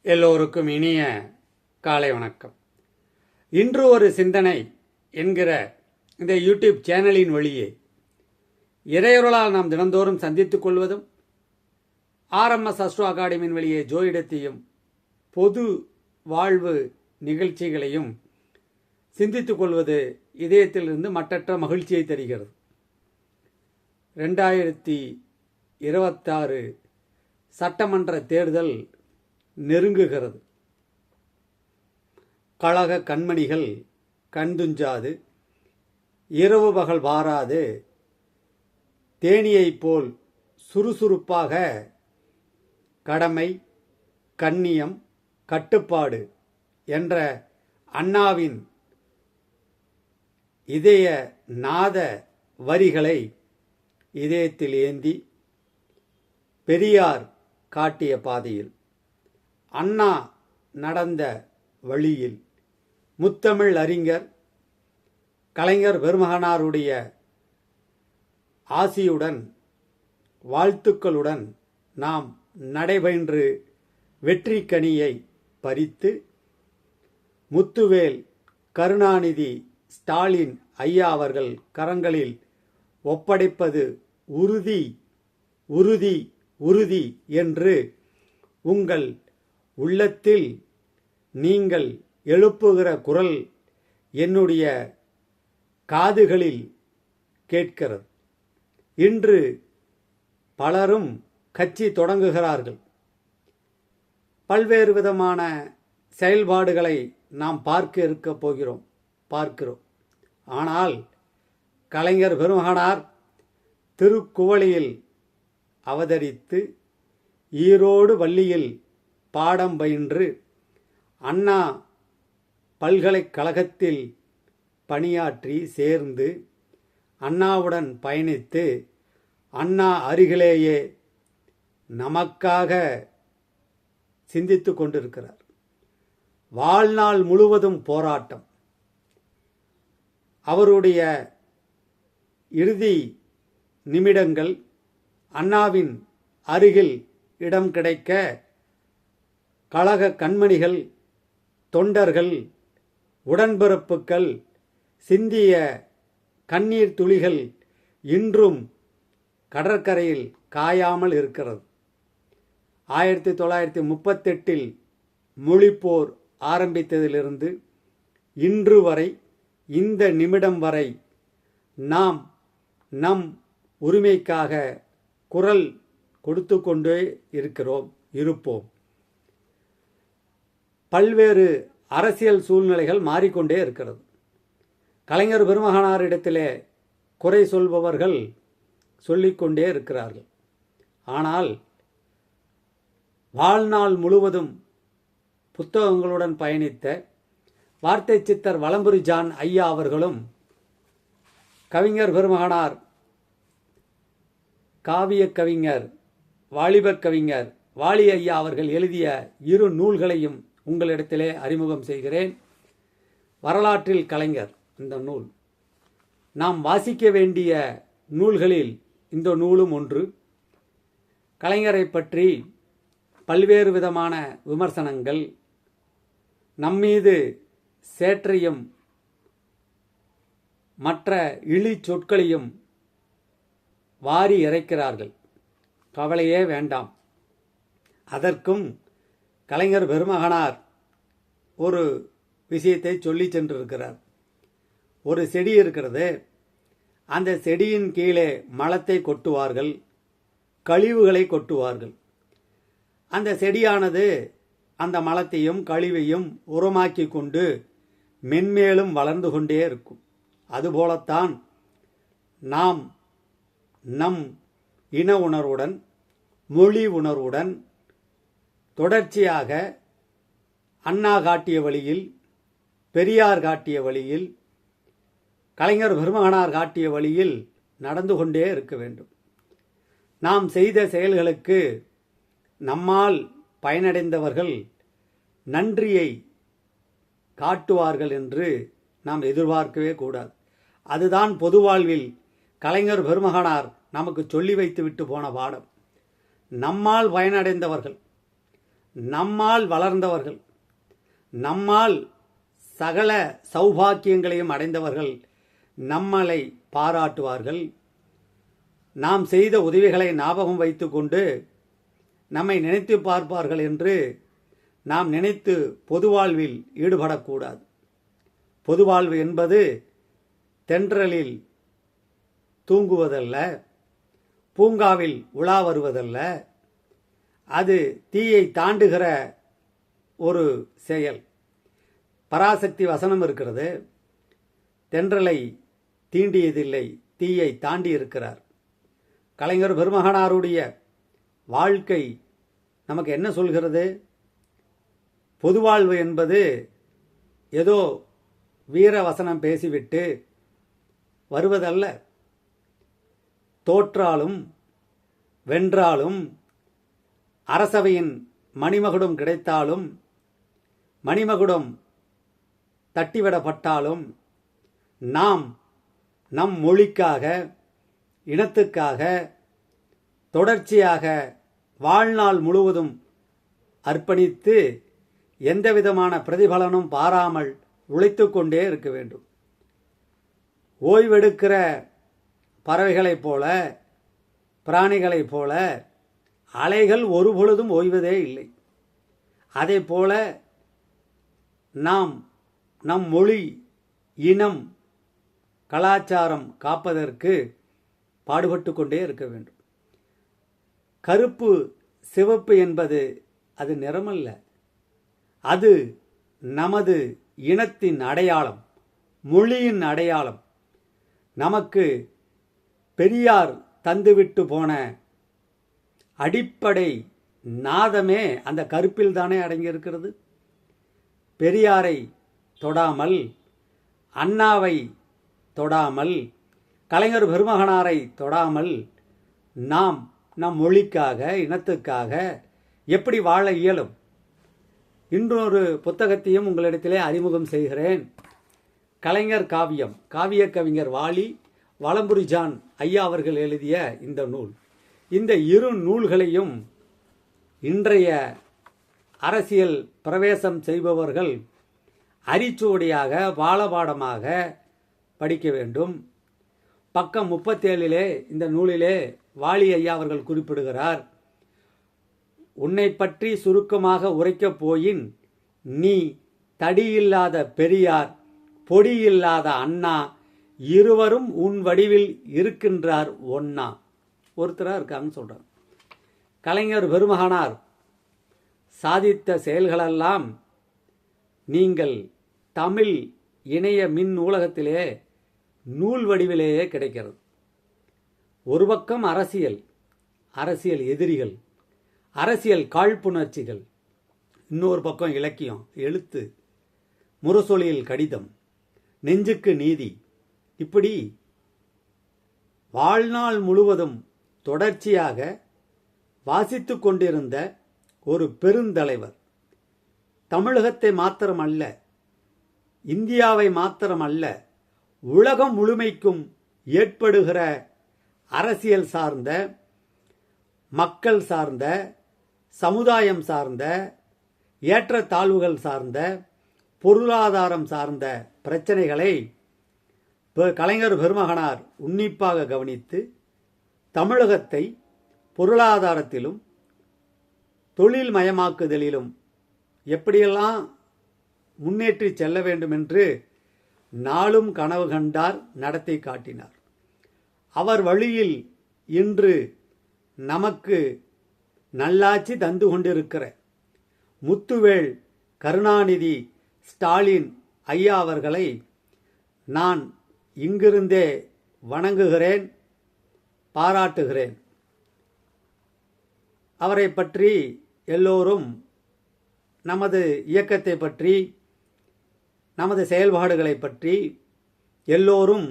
எல்லோருக்கும் இனிய காலை வணக்கம். இன்று ஒரு சிந்தனை என்கிற இந்த யூடியூப் சேனலின் வழியே இறையொருளால் நாம் தினந்தோறும் சந்தித்துக் கொள்வதும், ஆர்எம்எஸ் அஸ்ட்ரோ அகாடமியின் வழியே ஜோதிடத்தையும் பொது வாழ்வு நிகழ்ச்சிகளையும் சிந்தித்துக் கொள்வது இதயத்திலிருந்து மட்டற்ற மகிழ்ச்சியை தருகிறது. 2026 சட்டமன்ற தேர்தல் நெருங்குகிறது. கழக கண்மணிகள் கண்துஞ்சாது, இரவு பகல் வாராது, தேனியைப் போல் சுறுசுறுப்பாக கடமை, கண்ணியம், கட்டுப்பாடு என்ற அண்ணாவின் இதய நாத வரிகளை இதயத்தில் ஏந்தி, பெரியார் காட்டிய பாதையில், அண்ணா நடந்த வழியில், முத்தமிழ் அறிஞர் கலைஞர் பெருமகனாருடைய ஆசியுடன், வாழ்த்துக்களுடன் நாம் நடைபயின்று வெற்றி கனியை பறித்து, முத்துவேல் கருணாநிதி ஸ்டாலின் ஐயா அவர்கள் கரங்களில் ஒப்படைப்பது உறுதி உறுதி உறுதி என்று உங்கள் உள்ளத்தில் நீங்கள் எழுப்புகிற குரல் என்னுடைய காதுகளில் கேட்கிறது. இன்று பலரும் கட்சி தொடங்குகிறார்கள். பல்வேறு விதமான செயல்பாடுகளை நாம் பார்க்கிறோம். ஆனால் கலைஞர் பெருமகனார் திருக்குவளையில் அவதரித்து, ஈரோடு வள்ளியில் பாடம் பயின்று, அண்ணா பல்கலைக்கழகத்தில் பணியாற்றி சேர்ந்து, அண்ணாவுடன் பயணித்து, அண்ணா அருகிலேயே நமக்காக சிந்தித்து கொண்டிருக்கிறார். வாழ்நாள் முழுவதும் போராட்டம். அவருடைய இறுதி நிமிடங்கள் அண்ணாவின் அருகில் இடம் கிடைக்க, கழக கண்மணிகள், தொண்டர்கள், உடன்பிறப்புகள் சிந்திய கண்ணீர் துளிகள் இன்றும் கடற்கரையில் காயாமல் இருக்கிறது. 1938 மொழிப்போர் ஆரம்பித்ததிலிருந்து இன்று வரை, இந்த நிமிடம் வரை நாம் நம் உரிமைக்காக குரல் கொடுத்து கொண்டே இருப்போம். பல்வேறு அரசியல் சூழ்நிலைகள் மாறிக்கொண்டே இருக்கிறது. கலைஞர் பெருமகனாரிடத்திலே குறை சொல்பவர்கள் சொல்லிக்கொண்டே இருக்கிறார்கள். ஆனால் வாழ்நாள் முழுவதும் புத்தகங்களுடன் பயணித்த வார்த்தை சித்தர் வலம்புரி ஜான் ஐயா அவர்களும், கவிஞர் பெருமகனார் காவிய கவிஞர், வாலிபக் கவிஞர் வாலி ஐயா அவர்கள் எழுதிய 2 நூல்களையும் உங்களிடத்திலே அறிமுகம் செய்கிறேன். வரலாற்றில் கலைஞர் இந்த நூல் நாம் வாசிக்க வேண்டிய நூல்களில் இந்த நூலும் ஒன்று. கலைஞரை பற்றி பல்வேறு விதமான விமர்சனங்கள், நம்மீது சேற்றையும் மற்ற இழி சொற்களையும் வாரி இறைக்கிறார்கள். கவலையே வேண்டாம். அதற்கும் கலைஞர் பெருமகனார் ஒரு விஷயத்தை சொல்லி சென்றிருக்கிறார். ஒரு செடி இருக்கிறது, அந்த செடியின் கீழே மலத்தை கொட்டுவார்கள், கழிவுகளை கொட்டுவார்கள். அந்த செடியானது அந்த மலத்தையும் கழிவையும் உரமாக்கி கொண்டு மென்மேலும் வளர்ந்து கொண்டே இருக்கும். அதுபோலத்தான் நாம் நம் இன உணர்வுடன், மொழி உணர்வுடன் தொடர்ச்சியாக அண்ணா காட்டிய வழியில், பெரியார் காட்டிய வழியில், கலைஞர் பெருமகனார் காட்டிய வழியில் நடந்து கொண்டே இருக்க வேண்டும். நாம் செய்த செயல்களுக்கு நம்மால் பயனடைந்தவர்கள் நன்றியை காட்டுவார்கள் என்று நாம் எதிர்பார்க்கவே கூடாது. அதுதான் பொது வாழ்வில் கலைஞர் பெருமகனார் நமக்கு சொல்லி வைத்து விட்டு போன பாடம். நம்மால் பயனடைந்தவர்கள், நம்மால் வளர்ந்தவர்கள், நம்மால் சகல சௌபாக்கியங்களையும் அடைந்தவர்கள் நம்மளை பாராட்டுவார்கள். நாம் செய்த உதவிகளை ஞாபகம் வைத்து கொண்டு நம்மை நினைத்து பார்ப்பார்கள் என்று நாம் நினைத்து பொது வாழ்வில் ஈடுபடக்கூடாது. பொது வாழ்வு என்பது தென்றலில் தூங்குவதல்ல, பூங்காவில் உலா வருவதல்ல. அது தீயை தாண்டுகிற ஒரு செயல். பராசக்தி வசனம் இருக்கிறது, தென்றலை தீண்டியதில்லை, தீயை தாண்டி இருக்கிறார். கலைஞர் பெருமகனாருடைய வாழ்க்கை நமக்கு என்ன சொல்கிறது? பொதுவாழ்வு என்பது ஏதோ வீர வசனம் பேசிவிட்டு வருவதல்ல. தோற்றாலும் வென்றாலும், அரசவையின் மணிமகுடம் கிடைத்தாலும், மணிமகுடம் தட்டிவிடப்பட்டாலும், நாம் நம் மொழிக்காக, இனத்துக்காக தொடர்ச்சியாக வாழ்நாள் முழுவதும் அர்ப்பணித்து எந்தவிதமான பிரதிபலனும் பாராமல் உழைத்து கொண்டே இருக்க வேண்டும். ஓய்வெடுக்கிற பறவைகளைப் போல, பிராணிகளைப் போல அலைகள் ஒருபொழுதும் ஓய்வதே இல்லை. அதே போல நாம் நம் மொழி, இனம், கலாச்சாரம் காப்பதற்கு பாடுபட்டு கொண்டே இருக்க வேண்டும். கருப்பு சிவப்பு என்பது அது நிறமல்ல, அது நமது இனத்தின் அடையாளம், மொழியின் அடையாளம். நமக்கு பெரியார் தந்துவிட்டு போன அடிப்படை நாதமே அந்த கருப்பில் தானே அடங்கியிருக்கிறது. பெரியாரை தொடாமல், அண்ணாவை தொடாமல், கலைஞர் பெருமகனாரை தொடாமல் நாம் நம் மொழிக்காக, இனத்துக்காக எப்படி வாழ இயலும்? இன்னொரு புத்தகத்தையும் உங்களிடத்திலே அறிமுகம் செய்கிறேன். கலைஞர் காவியம், காவிய கவிஞர் வாலி, வலம்புரி ஜான் ஐயா அவர்கள் எழுதிய இந்த நூல். இந்த இரு நூல்களையும் இன்றைய அரசியல் பிரவேசம் செய்பவர்கள் அரிச்சுவடியாக, பாலபாடமாக படிக்க வேண்டும். பக்கம் 37 இந்த நூலிலே வாலி ஐயா அவர்கள் குறிப்பிடுகிறார், உன்னை பற்றி சுருக்கமாக உரைக்கப் போயின் நீ தடியில்லாத பெரியார், பொடியில்லாத அண்ணா, இருவரும் உன் வடிவில் இருக்கின்றார் ஒன்னா. ஒருத்தராக இருக்காங்கன்னு சொல்கிறார். கலைஞர் பெருமகனார் சாதித்த செயல்களெல்லாம் நீங்கள் தமிழ் இணைய மின் நூலகத்திலே நூல் வடிவிலேயே கிடைக்கிறது. ஒரு பக்கம் அரசியல், அரசியல் எதிரிகள், அரசியல் காழ்ப்புணர்ச்சிகள், இன்னொரு பக்கம் இலக்கியம், எழுத்து, முரசொலியில் கடிதம், நெஞ்சுக்கு நீதி. இப்படி வாழ்நாள் முழுவதும் தொடர்ச்சியாக வாசித்து கொண்டிருந்த ஒரு பெருந்தலைவர். தமிழகத்தை மாத்திரமல்ல, இந்தியாவை மாத்திரமல்ல, உலகம் முழுமைக்கும் ஏற்படுகிற அரசியல் சார்ந்த, மக்கள் சார்ந்த, சமுதாயம் சார்ந்த, ஏற்றத்தாழ்வுகள் சார்ந்த, பொருளாதாரம் சார்ந்த பிரச்சனைகளை கலைஞர் பெருமகனார் உன்னிப்பாக கவனித்து தமிழகத்தை பொருளாதாரத்திலும் தொழில் மயமாக்குதலிலும் எப்படியெல்லாம் முன்னேற்றி செல்ல வேண்டும் என்று நாளும் கனவு கண்டார், நடத்தி காட்டினார். அவர் வழியில் இன்று நமக்கு நல்லாட்சி தந்து கொண்டிருக்கிற முத்துவேல் கருணாநிதி ஸ்டாலின் ஐயா அவர்களை நான் இங்கிருந்தே வணங்குகிறேன், பாராட்டுகிறேன். அவரை பற்றி எல்லோரும் நமது இயக்கத்தை பற்றி, நமது செயல்பாடுகளை பற்றி எல்லோரும்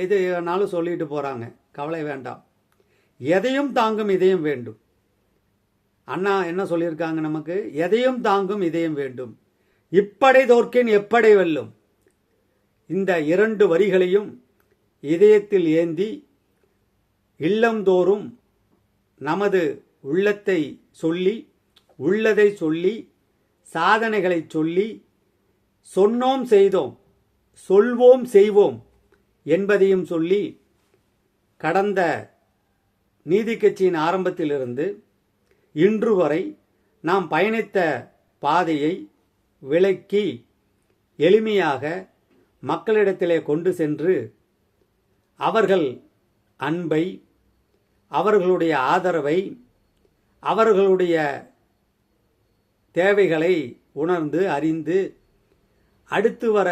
எது வேணாலும் சொல்லிட்டு போகிறாங்க. கவலை வேண்டாம். எதையும் தாங்கும் இதயம் வேண்டும். அண்ணா என்ன சொல்லியிருக்காங்க நமக்கு? எதையும் தாங்கும் இதயம் வேண்டும், இப்படை தோற்கேன் எப்படை வெல்லும். இந்த 2 வரிகளையும் இதயத்தில் ஏந்தி இல்லந்தோறும் நமது உள்ளத்தை சொல்லி உள்ளதை சொல்லி சாதனைகளை சொல்லி சொன்னோம் செய்தோம் சொல்வோம் செய்வோம் என்பதையும் சொல்லி கடந்த நீதி கட்சியின் ஆரம்பத்திலிருந்து இன்று வரை நாம் பயணித்த பாதையை விளக்கி எளிமையாக மக்களிடத்திலே கொண்டு சென்று அவர்கள் அன்பை, அவர்களுடைய ஆதரவை, அவர்களுடைய தேவைகளை உணர்ந்து அறிந்து அடுத்து வர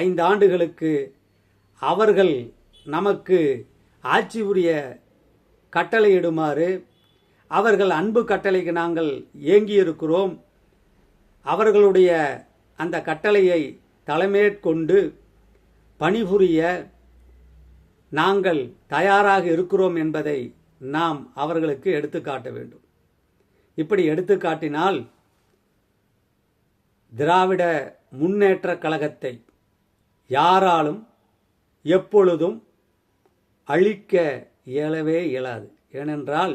5 ஆண்டுகளுக்கு அவர்கள் நமக்கு ஆட்சி புரிய கட்டளையிடுமாறு, அவர்கள் அன்பு கட்டளைக்கு நாங்கள் ஏங்கியிருக்கிறோம், அவர்களுடைய அந்த கட்டளையை தலைமேற்கொண்டு பணிபுரிய நாங்கள் தயாராக இருக்கிறோம் என்பதை நாம் அவர்களுக்கு எடுத்துக்காட்ட வேண்டும். இப்படி எடுத்துக்காட்டினால் திராவிட முன்னேற்ற கழகத்தை யாராலும் எப்பொழுதும் அழிக்க இயலவே இயலாது. ஏனென்றால்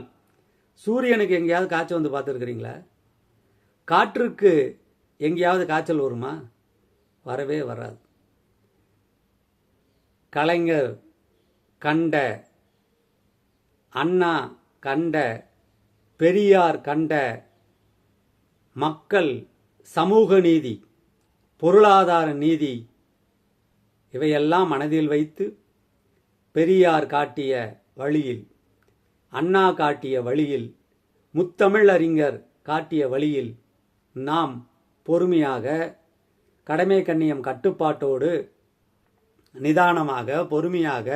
சூரியனுக்கு எங்கேயாவது காய்ச்சல் வந்து பார்த்துருக்கிறீங்களா? காற்றுக்கு எங்கேயாவது காய்ச்சல் வருமா? வரவே வராது. கலைஞர் கண்ட, அண்ணா கண்ட, பெரியார் கண்ட மக்கள் சமூக நீதி, பொருளாதார நீதி இவையெல்லாம் மனதில் வைத்து பெரியார் காட்டிய வழியில், அண்ணா காட்டிய வழியில், முத்தமிழ் அறிஞர் காட்டிய வழியில் நாம் பொறுமையாக, கடமை கண்ணியம் கட்டுப்பாட்டோடு நிதானமாக பொறுமையாக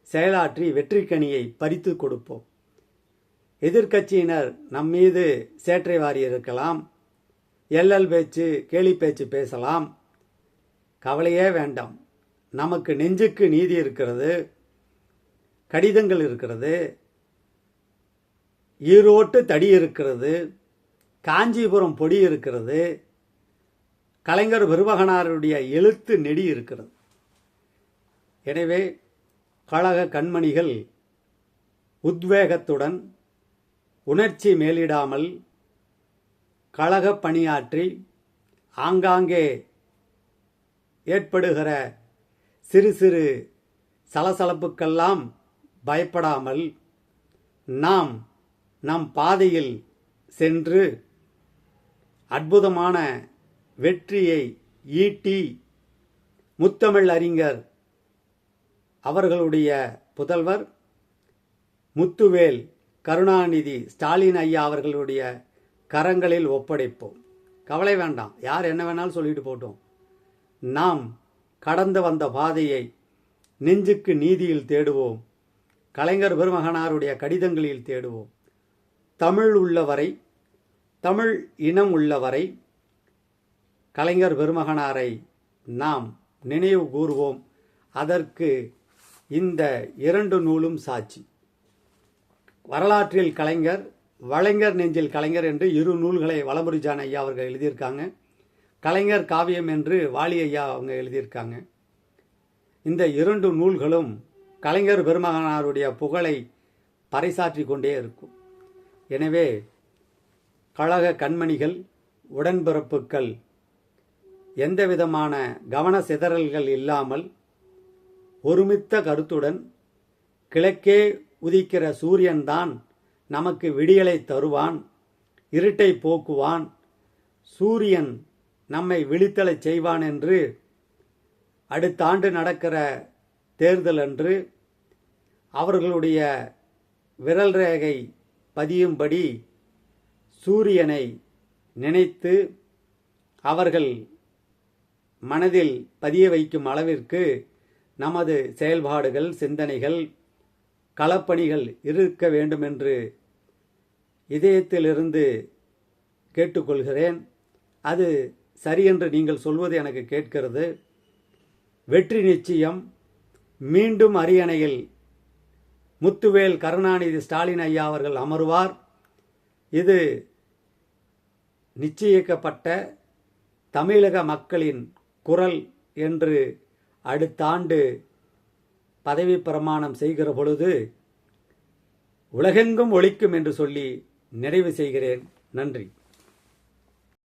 செயலாற்றி வெற்றிக்கனியை பறித்து கொடுப்போம். எதிர்க்கட்சியினர் நம் மீது சேற்றை வாரி இருக்கலாம், எல்லல் பேச்சு கேலி பேச்சு பேசலாம், கவலையே வேண்டாம். நமக்கு நெஞ்சுக்கு நீதி இருக்கிறது, கடிதங்கள் இருக்கிறது, ஈரோட்டு தடி இருக்கிறது, காஞ்சிபுரம் பொடி இருக்கிறது, கலைஞர் பெருமகனாருடைய எழுத்து நெடி இருக்கிறது. எனவே கழக கண்மணிகள் உத்வேகத்துடன் உணர்ச்சி மேலிடாமல் கழக பணியாற்றி ஆங்காங்கே ஏற்படுகிற சிறு சிறு சலசலப்புக்கெல்லாம் பயப்படாமல் நாம் நம் பாதையில் சென்று அற்புதமான வெற்றியை ஈட்டி முத்தமிழ் அறிஞர் அவர்களுடைய புதல்வர் முத்துவேல் கருணாநிதி ஸ்டாலின் ஐயா அவர்களுடைய கரங்களில் ஒப்படைப்போம். கவலை வேண்டாம், யார் என்ன வேணாலும் சொல்லிட்டு போட்டோம். நாம் கடந்து வந்த பாதையை நெஞ்சுக்கு நீதியில் தேடுவோம், கலைஞர் பெருமகனாருடைய கடிதங்களில் தேடுவோம். தமிழ் உள்ளவரை, தமிழ் இனம் உள்ளவரை கலைஞர் பெருமகனாரை நாம் நினைவு கூறுவோம். அதற்கு இந்த 2 நூலும் சாட்சி. வரலாற்றில் கலைஞர், வளைஞர் நெஞ்சில் கலைஞர் என்று 2 நூல்களை வலம்புரிஜான் ஐயா அவர்கள் எழுதியிருக்காங்க. கலைஞர் காவியம் என்று வாலி ஐயா அவங்க எழுதியிருக்காங்க. இந்த 2 நூல்களும் கலைஞர் பெருமகனாருடைய புகழை பறைசாற்றி கொண்டே இருக்கும். எனவே கழக கண்மணிகள், உடன்பிறப்புக்கள் எந்த விதமான கவன சிதறல்கள் இல்லாமல் ஒருமித்த கருத்துடன் கிழக்கே உதிக்கிற சூரியன்தான் நமக்கு விடியலை தருவான், இருட்டை போக்குவான், சூரியன் நம்மை விழித்தலை செய்வான் என்று அடுத்த ஆண்டு நடக்கிற தேர்தல் அன்று அவர்களுடைய விரல் ரேகை பதியும்படி சூரியனை நினைத்து அவர்கள் மனதில் பதிய வைக்கும் அளவிற்கு நமது செயல்பாடுகள், சிந்தனைகள், களப்பணிகள் இருக்க வேண்டும் என்று இதயத்திலிருந்து கேட்டுக்கொள்கிறேன். அது சரியென்று நீங்கள் சொல்வது எனக்கு கேட்கிறது. வெற்றி நிச்சயம். மீண்டும் அரியணையில் முத்துவேல் கருணாநிதி ஸ்டாலின் ஐயா அவர்கள் அமருவார். இது நிச்சயிக்கப்பட்ட தமிழக மக்களின் குரல் என்று அடுத்த ஆண்டு பதவி பிரமாணம் செய்கிற பொழுது உலகெங்கும் ஒலிக்கும் என்று சொல்லி நிறைவு செய்கிறேன். நன்றி.